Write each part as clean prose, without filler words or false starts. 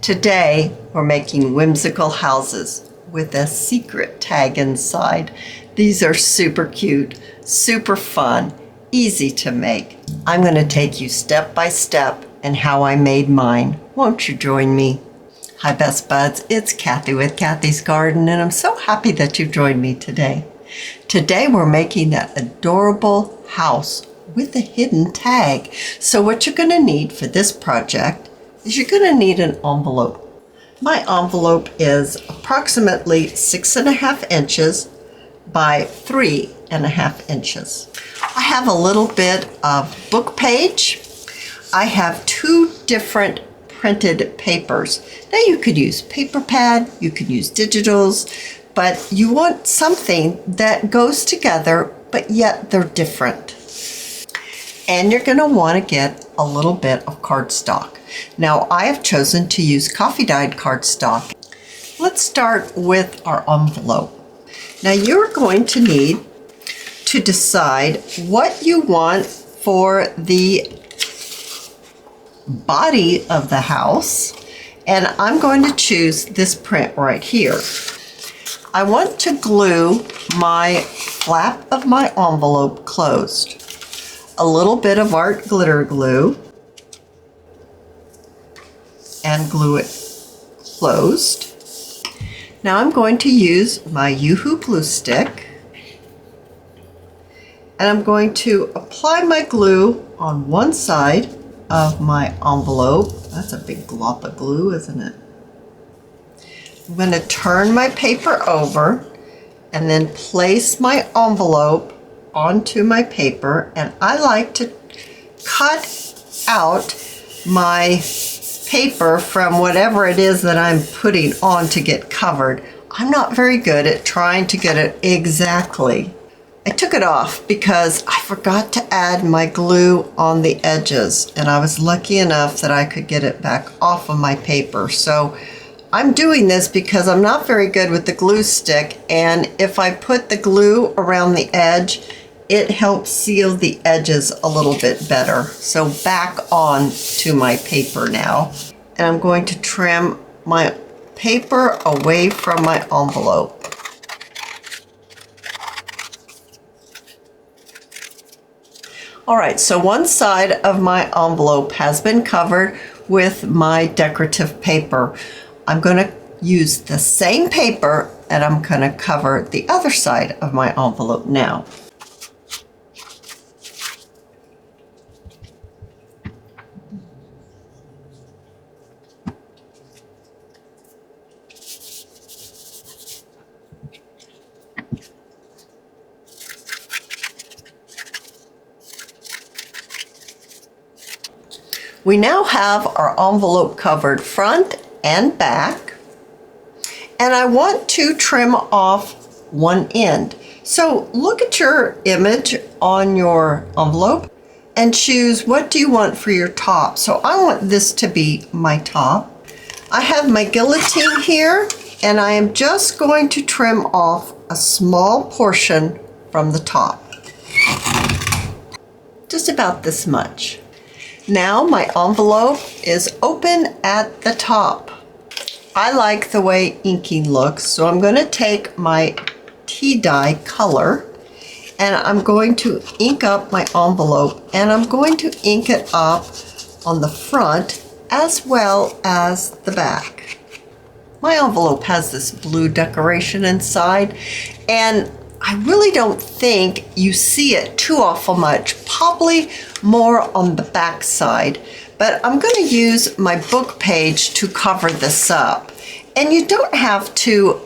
Today, we're making whimsical houses with a secret tag inside. These are super cute, super fun, easy to make. I'm going to take you step by step in how I made mine. Won't you join me? Hi, Best Buds. It's Cathy with Cathy's Garden, and I'm so happy that you joined me today. Today, we're making that adorable house with a hidden tag. So what you're going to need for this project is you're going to need an envelope. My envelope is approximately 6.5 inches by 3.5 inches. I have a little bit of book page. I have 2 different printed papers. Now you could use paper pad, you could use digitals, but you want something that goes together, but yet they're different. And you're going to want to get a little bit of cardstock. Now I have chosen to use coffee dyed cardstock. Let's start with our envelope. Now you're going to need to decide what you want for the body of the house, and I'm going to choose this print right here. I want to glue my flap of my envelope closed. A little bit of art glitter glue and glue it closed. Now I'm going to use my Yoo-Hoo glue stick, and I'm going to apply my glue on one side of my envelope. That's a big glop of glue, isn't it? I'm going to turn my paper over and then place my envelope onto my paper, and I like to cut out my paper from whatever it is that I'm putting on to get covered. I'm not very good at trying to get it exactly. I took it off because I forgot to add my glue on the edges, and I was lucky enough that I could get it back off of my paper. So I'm doing this because I'm not very good with the glue stick, and if I put the glue around the edge, it helps seal the edges a little bit better. So back on to my paper now. And I'm going to trim my paper away from my envelope. All right, so one side of my envelope has been covered with my decorative paper. I'm going to use the same paper, and I'm going to cover the other side of my envelope now. We now have our envelope covered front and back, and I want to trim off one end. So look at your image on your envelope and choose what do you want for your top. So I want this to be my top. I have my guillotine here, and I am just going to trim off a small portion from the top. Just about this much. Now my envelope is open at the top. I like the way inking looks, so I'm going to take my tea dye color and I'm going to ink up my envelope, and I'm going to ink it up on the front as well as the back. My envelope has this blue decoration inside, and I really don't think you see it too awful much, probably more on the back side, but I'm going to use my book page to cover this up. And you don't have to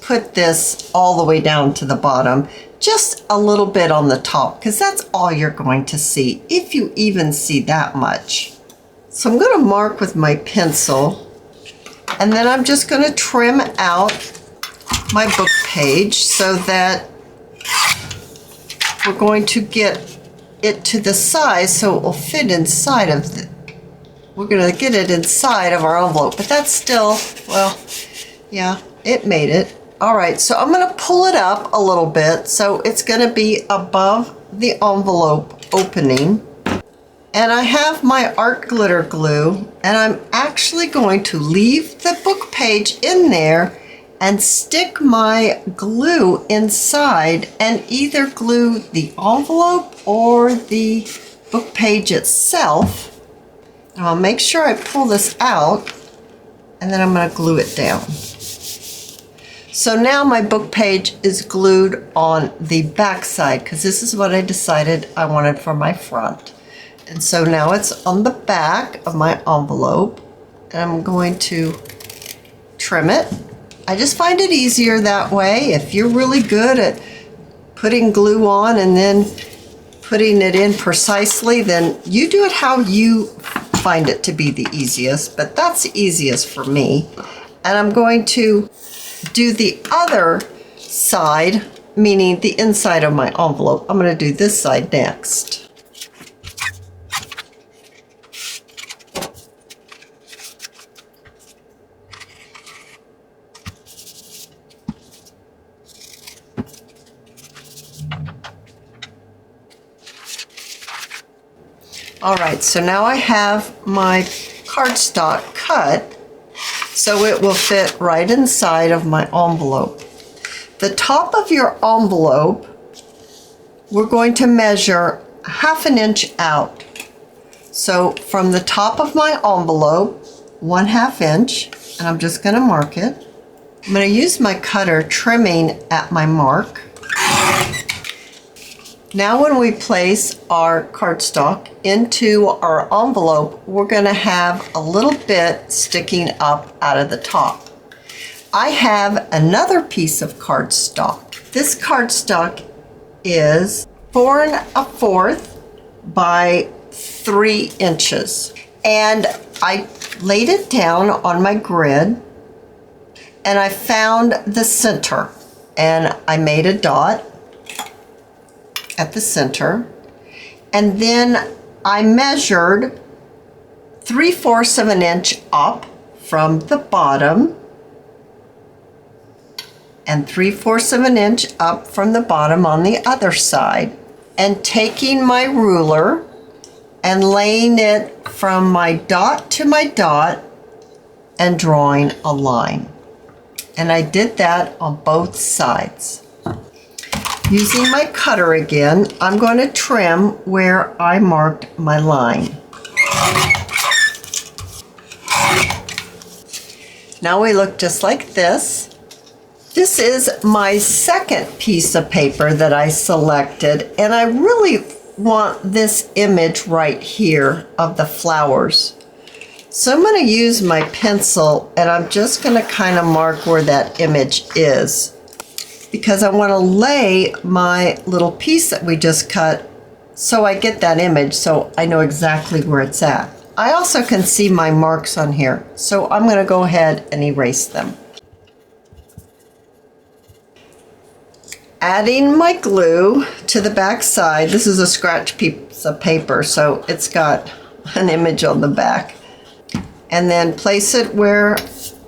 put this all the way down to the bottom, just a little bit on the top, because that's all you're going to see, if you even see that much. So I'm going to mark with my pencil, and then I'm just going to trim out my book page so that we're going to get it to the size so it will fit inside of the, we're going to get it inside of our envelope, but that's still, well, yeah, it made it. All right, so I'm going to pull it up a little bit so it's going to be above the envelope opening. And I have my art glitter glue, and I'm actually going to leave the book page in there and stick my glue inside and either glue the envelope or the book page itself. I'll make sure I pull this out, and then I'm going to glue it down. So now my book page is glued on the back side because this is what I decided I wanted for my front. And so now it's on the back of my envelope, and I'm going to trim it. I just find it easier that way. If you're really good at putting glue on and then putting it in precisely, then you do it how you find it to be the easiest, but that's the easiest for me. And I'm going to do the other side, meaning the inside of my envelope. I'm going to do this side next. All right, so now I have my cardstock cut so it will fit right inside of my envelope. The top of your envelope, we're going to measure 1/2 inch out. So from the top of my envelope, 1/2 inch, and I'm just going to mark it. I'm going to use my cutter trimming at my mark. Now when we place our cardstock into our envelope, we're going to have a little bit sticking up out of the top. I have another piece of cardstock. This cardstock is 4 1/4 by 3 inches. And I laid it down on my grid and I found the center and I made a dot at the center, and then I measured 3/4 of an inch up from the bottom and 3/4 of an inch up from the bottom on the other side, and taking my ruler and laying it from my dot to my dot and drawing a line. And I did that on both sides. Using my cutter again, I'm going to trim where I marked my line. Now we look just like this. This is my second piece of paper that I selected, and I really want this image right here of the flowers. So I'm going to use my pencil, and I'm just going to kind of mark where that image is, because I want to lay my little piece that we just cut so I get that image so I know exactly where it's at. I also can see my marks on here, so I'm going to go ahead and erase them. Adding my glue to the back side. This is a scratch piece of paper, so it's got an image on the back. And then place it where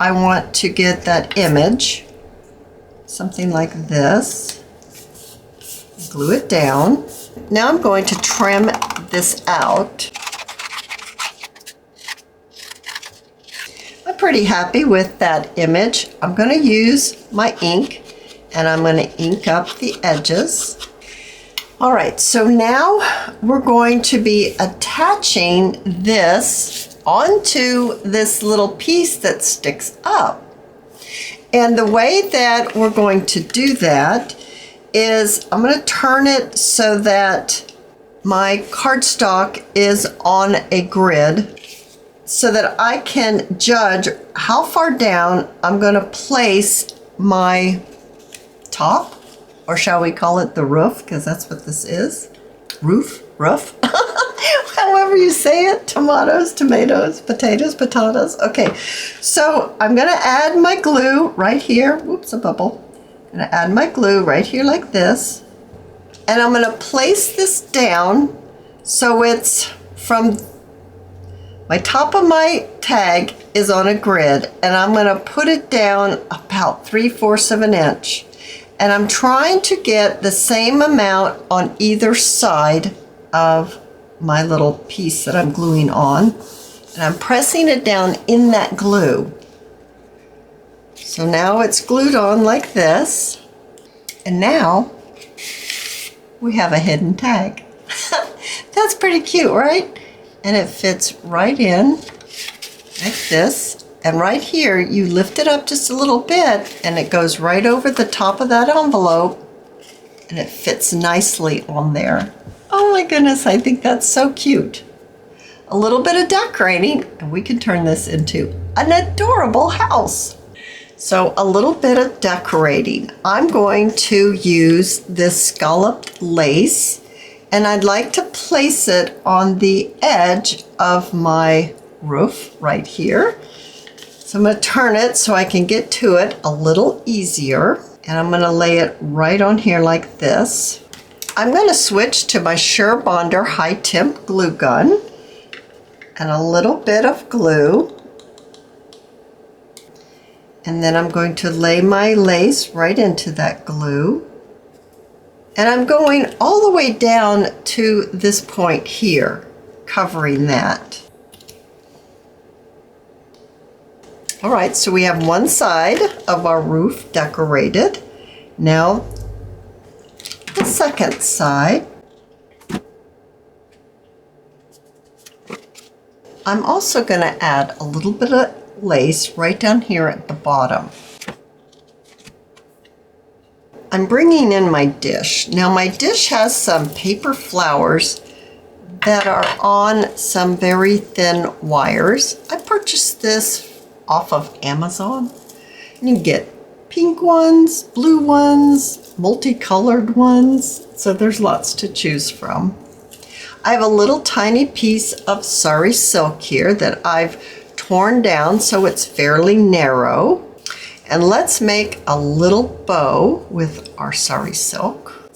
I want to get that image. Something like this. Glue it down. Now I'm going to trim this out. I'm pretty happy with that image. I'm going to use my ink and I'm going to ink up the edges. All right, so now we're going to be attaching this onto this little piece that sticks up. And the way that we're going to do that is I'm going to turn it so that my cardstock is on a grid so that I can judge how far down I'm going to place my top, or shall we call it the roof, because that's what this is. Roof, however you say it. Tomatoes, tomatoes, potatoes, potatoes. Okay, so I'm going to add my glue right here. Whoops, a bubble. I'm going to add my glue right here like this. And I'm going to place this down so it's from my top of my tag is on a grid, and I'm going to put it down about 3/4 of an inch. And I'm trying to get the same amount on either side of my little piece that I'm gluing on, and I'm pressing it down in that glue. So now it's glued on like this, and now we have a hidden tag. That's pretty cute, right? And it fits right in like this. And right here, you lift it up just a little bit and it goes right over the top of that envelope and it fits nicely on there. Oh my goodness, I think that's so cute. A little bit of decorating and we can turn this into an adorable house. So a little bit of decorating. I'm going to use this scalloped lace and I'd like to place it on the edge of my roof right here. So I'm going to turn it so I can get to it a little easier. And I'm going to lay it right on here like this. I'm going to switch to my Sure Bonder high temp glue gun and a little bit of glue. And then I'm going to lay my lace right into that glue. And I'm going all the way down to this point here, covering that. All right, so we have one side of our roof decorated. Now, the second side. I'm also going to add a little bit of lace right down here at the bottom. I'm bringing in my dish. Now my dish has some paper flowers that are on some very thin wires. I purchased this off of Amazon. And you get pink ones, blue ones, multicolored ones, so there's lots to choose from. I have a little tiny piece of sari silk here that I've torn down so it's fairly narrow. And let's make a little bow with our sari silk.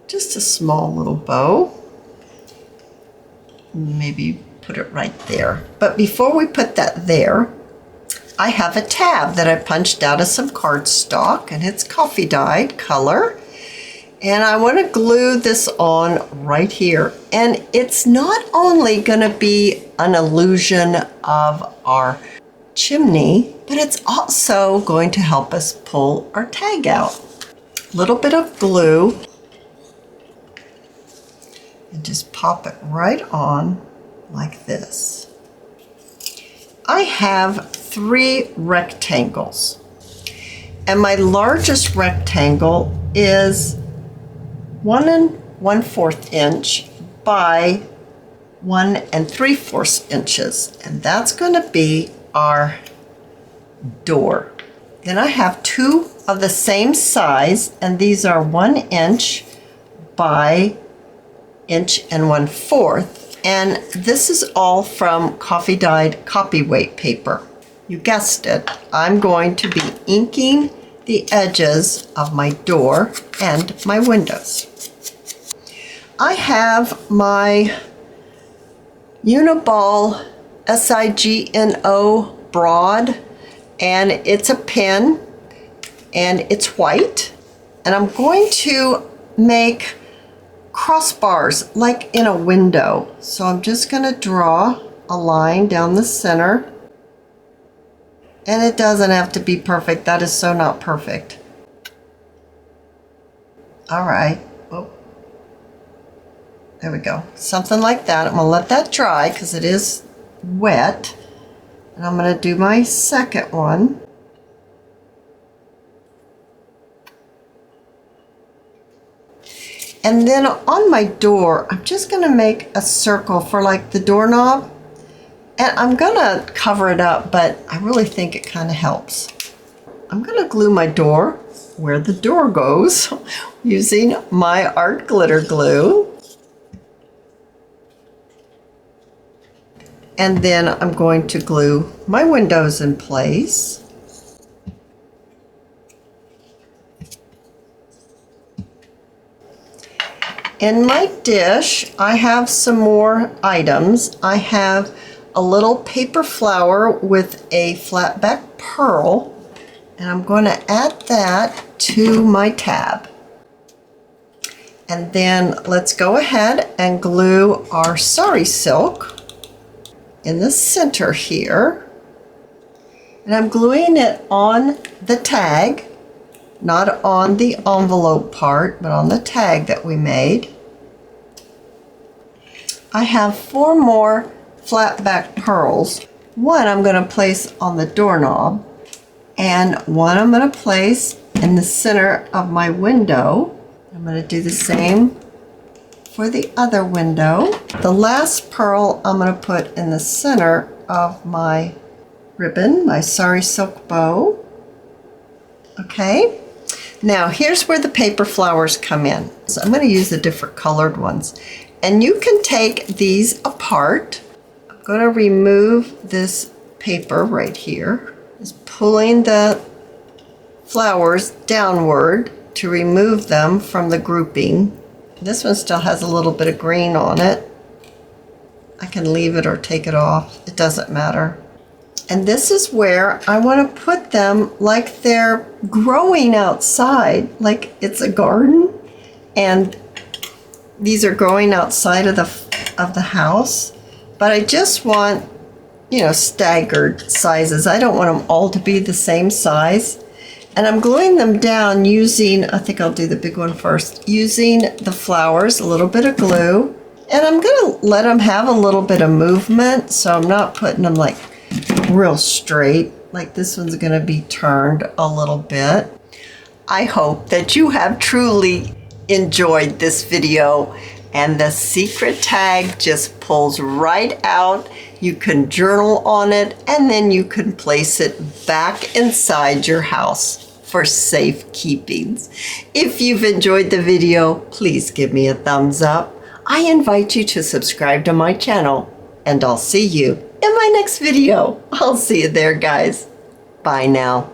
Just a small little bow. Maybe put it right there. But before we put that there, I have a tab that I punched out of some cardstock and it's coffee dyed color. And I want to glue this on right here. And it's not only going to be an illusion of our chimney, but it's also going to help us pull our tag out. A little bit of glue and just pop it right on like this. I have 3 rectangles and my largest rectangle is 1 1/4 inch by 1 3/4 inches, and that's going to be our door. Then I have 2 of the same size, and these are 1 inch by 1 1/4 inch, and this is all from coffee dyed copy weight paper. You guessed it, I'm going to be inking the edges of my door and my windows. I have my Uniball SIGNO broad, and it's a pen and it's white, and I'm going to make crossbars like in a window. So I'm just going to draw a line down the center, and it doesn't have to be perfect. That is so not perfect. All right. Oh. There we go. Something like that. I'm going to let that dry because it is wet. And I'm going to do my second one. And then on my door, I'm just going to make a circle for like the doorknob. And I'm going to cover it up, but I really think it kind of helps. I'm going to glue my door where the door goes using my art glitter glue. And then I'm going to glue my windows in place. In my dish, I have some more items. I have a little paper flower with a flat back pearl, and I'm going to add that to my tab. And then let's go ahead and glue our sari silk in the center here. And I'm gluing it on the tag, not on the envelope part, but on the tag that we made. I have 4 more flat back pearls. One I'm going to place on the doorknob, and one I'm going to place in the center of my window. I'm going to do the same for the other window. The last pearl I'm going to put in the center of my ribbon, my sari silk bow. Okay, now here's where the paper flowers come in. So I'm going to use the different colored ones. And you can take these apart. I'm going to remove this paper right here. Just pulling the flowers downward to remove them from the grouping. This one still has a little bit of green on it. I can leave it or take it off. It doesn't matter. And this is where I want to put them like they're growing outside, like it's a garden. And these are growing outside of the house. But I just want, you know, staggered sizes. I don't want them all to be the same size. And I'm gluing them down using, I think I'll do the big one first, using the flowers, a little bit of glue. And I'm going to let them have a little bit of movement, so I'm not putting them like real straight. Like this one's going to be turned a little bit. I hope that you have truly enjoyed this video, and the secret tag just pulls right out. You can journal on it, and then you can place it back inside your house for safekeeping. If you've enjoyed the video, please give me a thumbs up. I invite you to subscribe to my channel, and I'll see you in my next video. I'll see you there, guys. Bye now.